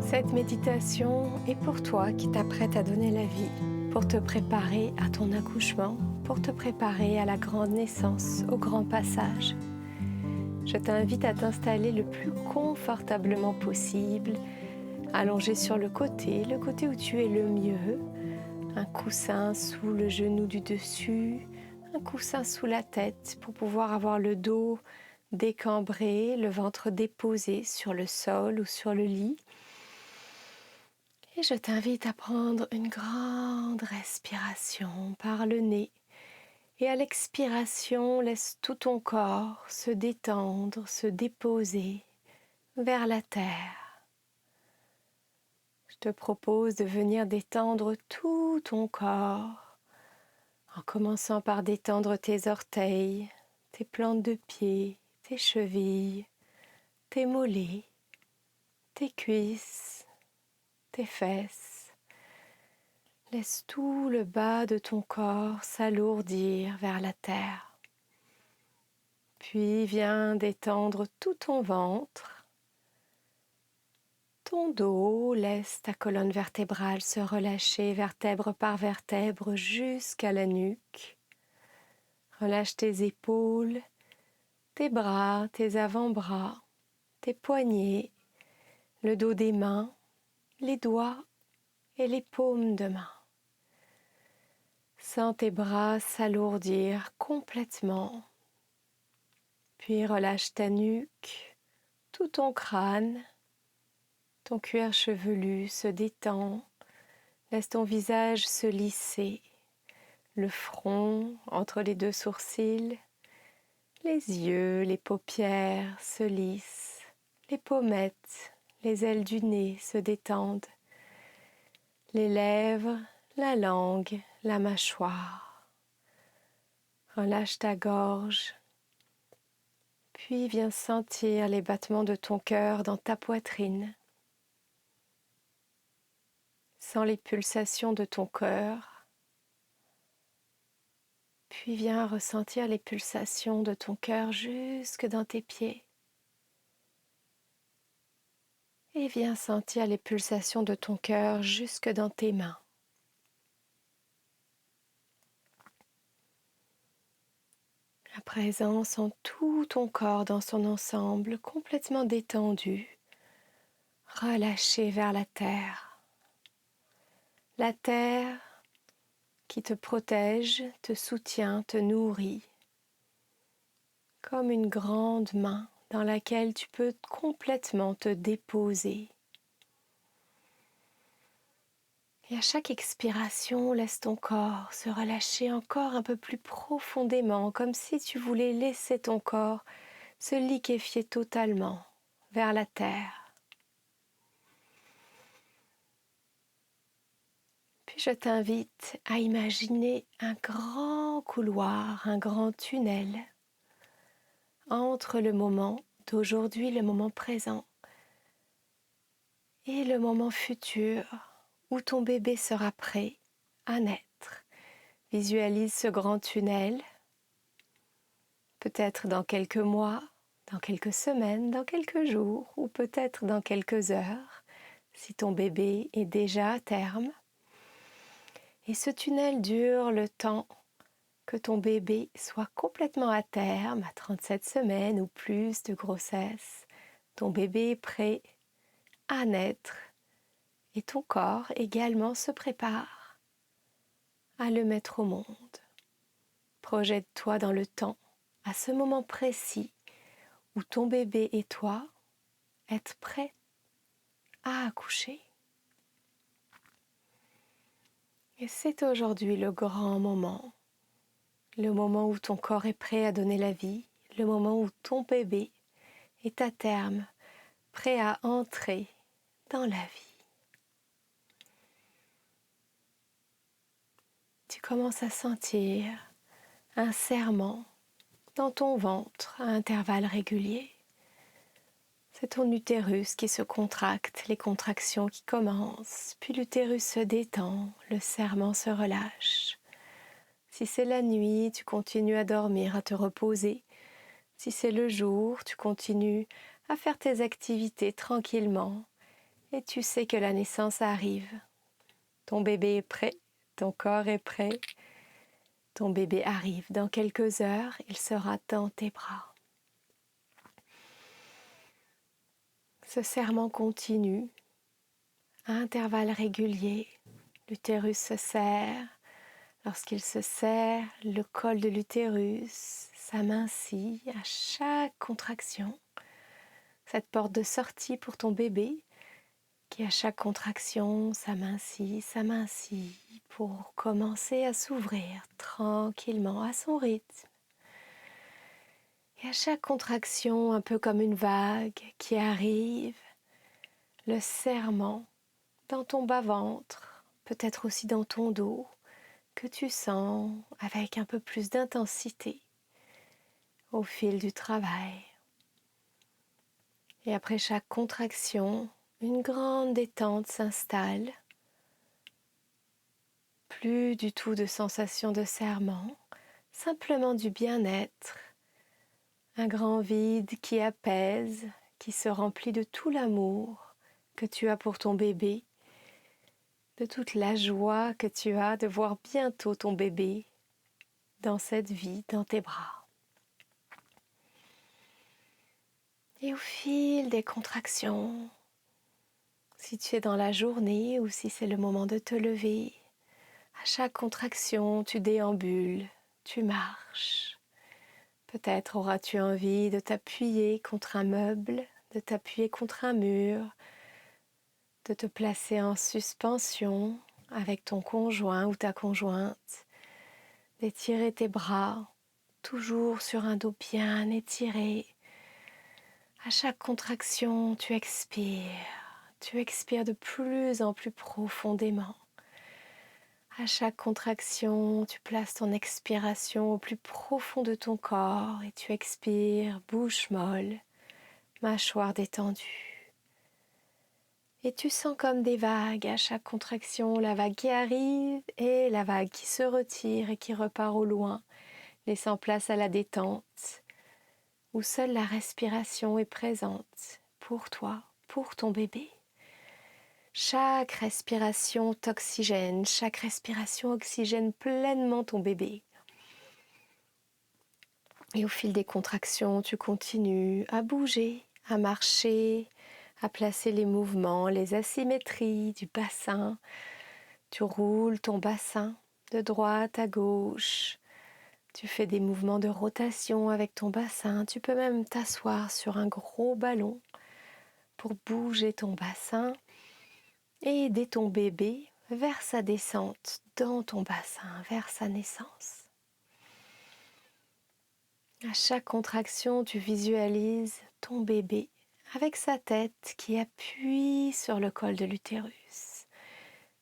Cette méditation est pour toi qui t'apprête à donner la vie, pour te préparer à ton accouchement, pour te préparer à la grande naissance, au grand passage. Je t'invite à t'installer le plus confortablement possible, allongé sur le côté où tu es le mieux, un coussin sous le genou du dessus, un coussin sous la tête pour pouvoir avoir le dos décambré, le ventre déposé sur le sol ou sur le lit. Et je t'invite à prendre une grande respiration par le nez. Et à l'expiration, laisse tout ton corps se détendre, se déposer vers la terre. Je te propose de venir détendre tout ton corps, en commençant par détendre tes orteils, tes plantes de pied, tes chevilles, tes mollets, tes cuisses, tes fesses. Laisse tout le bas de ton corps s'alourdir vers la terre. Puis viens détendre tout ton ventre. Ton dos, laisse ta colonne vertébrale se relâcher vertèbre par vertèbre jusqu'à la nuque. Relâche tes épaules, tes bras, tes avant-bras, tes poignets, le dos des mains, les doigts et les paumes de main. Sens tes bras s'alourdir complètement. Puis relâche ta nuque, tout ton crâne, ton cuir chevelu se détend. Laisse ton visage se lisser, le front entre les deux sourcils, les yeux, les paupières se lissent, les pommettes, les ailes du nez se détendent, les lèvres, la langue, la mâchoire. Relâche ta gorge, puis viens sentir les battements de ton cœur dans ta poitrine. Sens les pulsations de ton cœur, puis viens ressentir les pulsations de ton cœur jusque dans tes pieds. Et viens sentir les pulsations de ton cœur jusque dans tes mains. À présent, sens tout ton corps dans son ensemble, complètement détendu, relâché vers la terre. La terre qui te protège, te soutient, te nourrit, comme une grande main dans laquelle tu peux complètement te déposer. Et à chaque expiration, laisse ton corps se relâcher encore un peu plus profondément, comme si tu voulais laisser ton corps se liquéfier totalement vers la terre. Puis je t'invite à imaginer un grand couloir, un grand tunnel entre le moment d'aujourd'hui, le moment présent et le moment futur où ton bébé sera prêt à naître. Visualise ce grand tunnel, peut-être dans quelques mois, dans quelques semaines, dans quelques jours ou peut-être dans quelques heures, si ton bébé est déjà à terme. Et ce tunnel dure le temps que ton bébé soit complètement à terme, à 37 semaines ou plus de grossesse. Ton bébé est prêt à naître et ton corps également se prépare à le mettre au monde. Projette-toi dans le temps, à ce moment précis où ton bébé et toi êtes prêts à accoucher. Et c'est aujourd'hui le grand moment, le moment où ton corps est prêt à donner la vie, le moment où ton bébé est à terme, prêt à entrer dans la vie. Tu commences à sentir un serrement dans ton ventre à intervalles réguliers. C'est ton utérus qui se contracte, les contractions qui commencent, puis l'utérus se détend, le serrement se relâche. Si c'est la nuit, tu continues à dormir, à te reposer. Si c'est le jour, tu continues à faire tes activités tranquillement et tu sais que la naissance arrive. Ton bébé est prêt, ton corps est prêt. Ton bébé arrive. Dans quelques heures, il sera dans tes bras. Ce serrement continue à intervalles réguliers. L'utérus se serre. Lorsqu'il se serre, le col de l'utérus s'amincit à chaque contraction. Cette porte de sortie pour ton bébé qui à chaque contraction s'amincit pour commencer à s'ouvrir tranquillement à son rythme. Et à chaque contraction, un peu comme une vague qui arrive, le serrement dans ton bas-ventre, peut-être aussi dans ton dos, que tu sens avec un peu plus d'intensité au fil du travail. Et après chaque contraction, une grande détente s'installe. Plus du tout de sensation de serrement, simplement du bien-être. Un grand vide qui apaise, qui se remplit de tout l'amour que tu as pour ton bébé, de toute la joie que tu as de voir bientôt ton bébé dans cette vie, dans tes bras. Et au fil des contractions, si tu es dans la journée ou si c'est le moment de te lever, à chaque contraction, tu déambules, tu marches. Peut-être auras-tu envie de t'appuyer contre un meuble, de t'appuyer contre un mur, de te placer en suspension avec ton conjoint ou ta conjointe, d'étirer tes bras, toujours sur un dos bien étiré. À chaque contraction, tu expires de plus en plus profondément. À chaque contraction, tu places ton expiration au plus profond de ton corps et tu expires, bouche molle, mâchoire détendue. Et tu sens comme des vagues à chaque contraction, la vague qui arrive et la vague qui se retire et qui repart au loin, laissant place à la détente, où seule la respiration est présente pour toi, pour ton bébé. Chaque respiration t'oxygène, chaque respiration oxygène pleinement ton bébé. Et au fil des contractions, tu continues à bouger, à marcher, à placer les mouvements, les asymétries du bassin. Tu roules ton bassin de droite à gauche. Tu fais des mouvements de rotation avec ton bassin. Tu peux même t'asseoir sur un gros ballon pour bouger ton bassin et aider ton bébé vers sa descente dans ton bassin, vers sa naissance. À chaque contraction, tu visualises ton bébé avec sa tête qui appuie sur le col de l'utérus.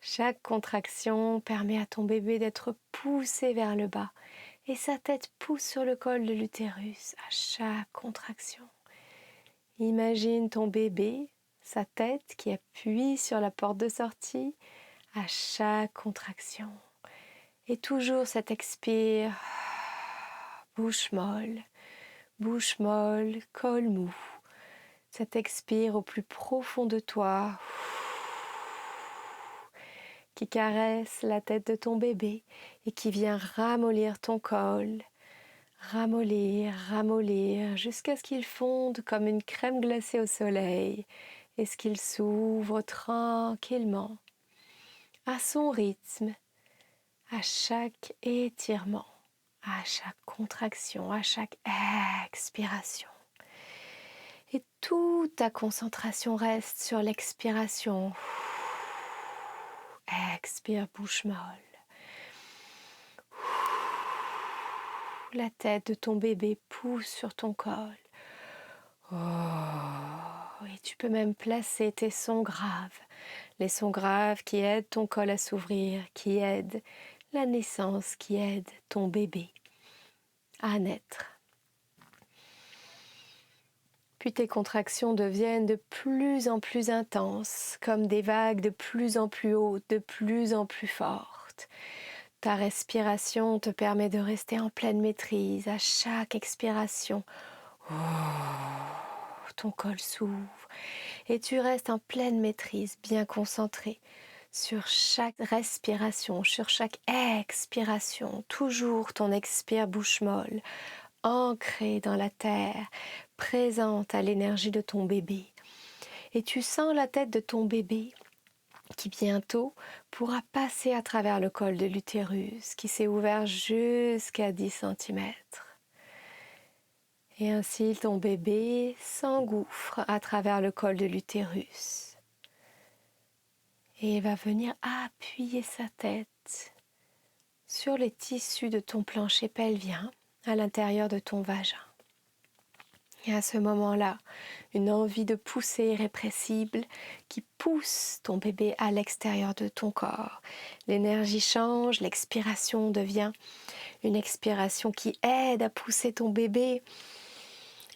Chaque contraction permet à ton bébé d'être poussé vers le bas et sa tête pousse sur le col de l'utérus à chaque contraction. Imagine ton bébé, sa tête qui appuie sur la porte de sortie à chaque contraction. Et toujours cet expire, bouche molle, col mou. Cet expire au plus profond de toi, qui caresse la tête de ton bébé et qui vient ramollir ton col, ramollir, jusqu'à ce qu'il fonde comme une crème glacée au soleil et ce qu'il s'ouvre tranquillement, à son rythme, à chaque étirement, à chaque contraction, à chaque expiration. Et toute ta concentration reste sur l'expiration. Expire, bouche molle. La tête de ton bébé pousse sur ton col. Et tu peux même placer tes sons graves. Les sons graves qui aident ton col à s'ouvrir, qui aident la naissance, qui aident ton bébé à naître. Puis tes contractions deviennent de plus en plus intenses, comme des vagues de plus en plus hautes, de plus en plus fortes. Ta respiration te permet de rester en pleine maîtrise à chaque expiration. Ton col s'ouvre et tu restes en pleine maîtrise, bien concentré sur chaque respiration, sur chaque expiration. Toujours ton expire bouche molle, ancrée dans la terre, présente à l'énergie de ton bébé. Et tu sens la tête de ton bébé qui bientôt pourra passer à travers le col de l'utérus qui s'est ouvert jusqu'à 10 centimètres. Et ainsi ton bébé s'engouffre à travers le col de l'utérus et va venir appuyer sa tête sur les tissus de ton plancher pelvien à l'intérieur de ton vagin. Et à ce moment-là, une envie de pousser irrépressible qui pousse ton bébé à l'extérieur de ton corps. L'énergie change, l'expiration devient une expiration qui aide à pousser ton bébé.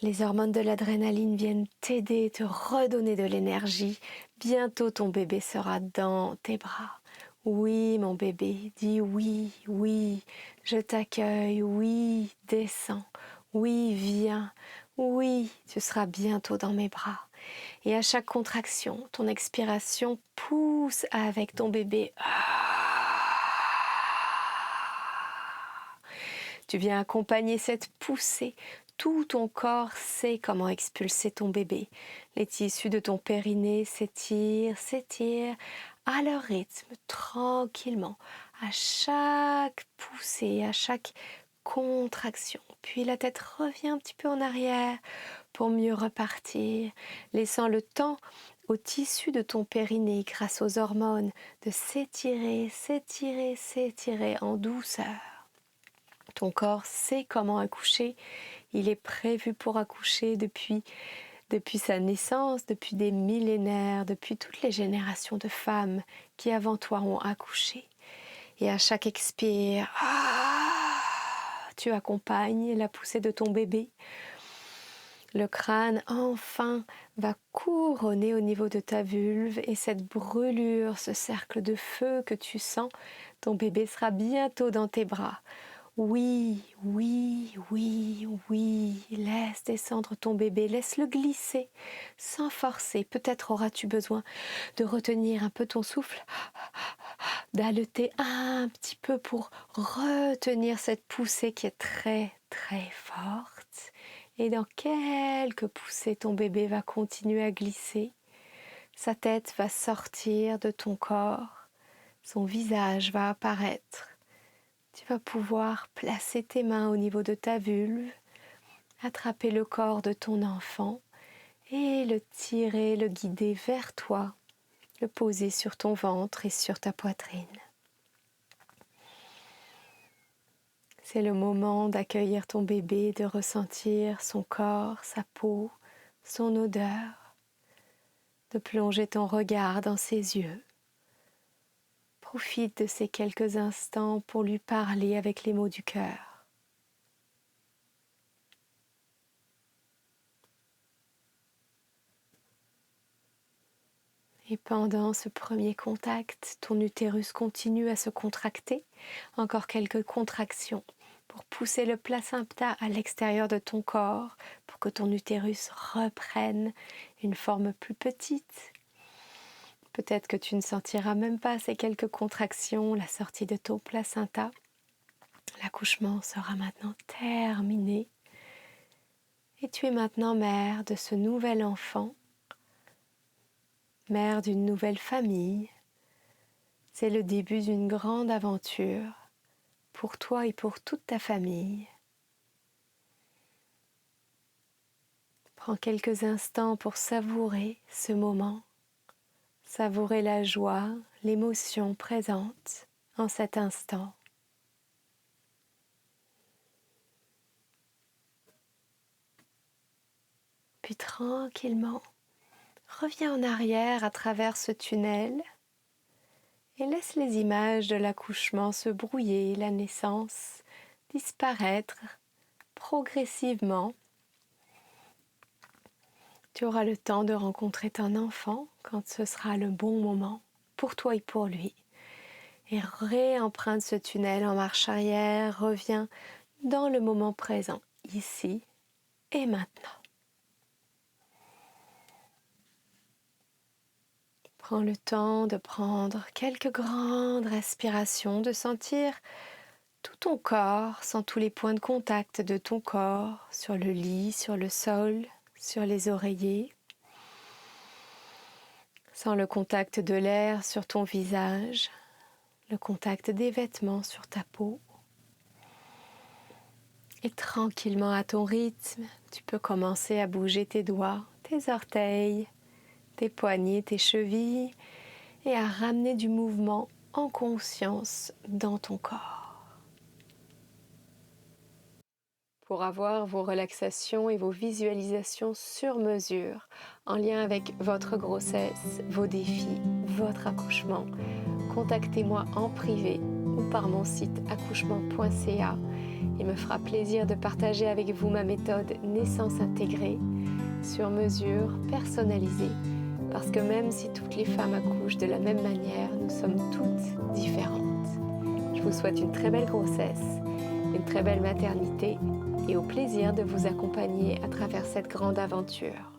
Les hormones de l'adrénaline viennent t'aider, te redonner de l'énergie. Bientôt ton bébé sera dans tes bras. Oui, mon bébé, dis oui, oui, je t'accueille, oui, descends, oui, viens, oui, tu seras bientôt dans mes bras. Et à chaque contraction, ton expiration pousse avec ton bébé. Tu viens accompagner cette poussée. Tout ton corps sait comment expulser ton bébé. Les tissus de ton périnée s'étirent, s'étirent à leur rythme, tranquillement, à chaque poussée, à chaque contraction. Puis la tête revient un petit peu en arrière pour mieux repartir, laissant le temps aux tissus de ton périnée, grâce aux hormones, de s'étirer, s'étirer, s'étirer en douceur. Ton corps sait comment accoucher. Il est prévu pour accoucher depuis sa naissance, depuis des millénaires, depuis toutes les générations de femmes qui avant toi ont accouché. Et à chaque expire, tu accompagnes la poussée de ton bébé. Le crâne, enfin, va couronner au niveau de ta vulve et cette brûlure, ce cercle de feu que tu sens, ton bébé sera bientôt dans tes bras. Oui, oui, oui, oui, laisse descendre ton bébé, laisse-le glisser sans forcer. Peut-être auras-tu besoin de retenir un peu ton souffle, d'haleter un petit peu pour retenir cette poussée qui est très, très forte. Et dans quelques poussées, ton bébé va continuer à glisser. Sa tête va sortir de ton corps, son visage va apparaître. Tu vas pouvoir placer tes mains au niveau de ta vulve, attraper le corps de ton enfant et le tirer, le guider vers toi, le poser sur ton ventre et sur ta poitrine. C'est le moment d'accueillir ton bébé, de ressentir son corps, sa peau, son odeur, de plonger ton regard dans ses yeux. Profite de ces quelques instants pour lui parler avec les mots du cœur. Et pendant ce premier contact, ton utérus continue à se contracter. Encore quelques contractions pour pousser le placenta à l'extérieur de ton corps, pour que ton utérus reprenne une forme plus petite. Peut-être que tu ne sentiras même pas ces quelques contractions, la sortie de ton placenta. L'accouchement sera maintenant terminé. Et tu es maintenant mère de ce nouvel enfant, mère d'une nouvelle famille. C'est le début d'une grande aventure pour toi et pour toute ta famille. Prends quelques instants pour savourer ce moment, savourer la joie, l'émotion présente en cet instant. Puis tranquillement, reviens en arrière à travers ce tunnel et laisse les images de l'accouchement se brouiller, la naissance disparaître progressivement. Tu auras le temps de rencontrer ton enfant quand ce sera le bon moment pour toi et pour lui. Et réemprunte ce tunnel en marche arrière, reviens dans le moment présent, ici et maintenant. Prends le temps de prendre quelques grandes respirations, de sentir tout ton corps, sans tous les points de contact de ton corps, sur le lit, sur le sol, sur les oreillers, sans le contact de l'air sur ton visage, le contact des vêtements sur ta peau. Et tranquillement à ton rythme, tu peux commencer à bouger tes doigts, tes orteils, tes poignets, tes chevilles et à ramener du mouvement en conscience dans ton corps. Pour avoir vos relaxations et vos visualisations sur mesure en lien avec votre grossesse, vos défis, votre accouchement, contactez-moi en privé ou par mon site accouchement.ca. Il me fera plaisir de partager avec vous ma méthode naissance intégrée, sur mesure, personnalisée, parce que même si toutes les femmes accouchent de la même manière, nous sommes toutes différentes. Je vous souhaite une très belle grossesse, une très belle maternité et au plaisir de vous accompagner à travers cette grande aventure.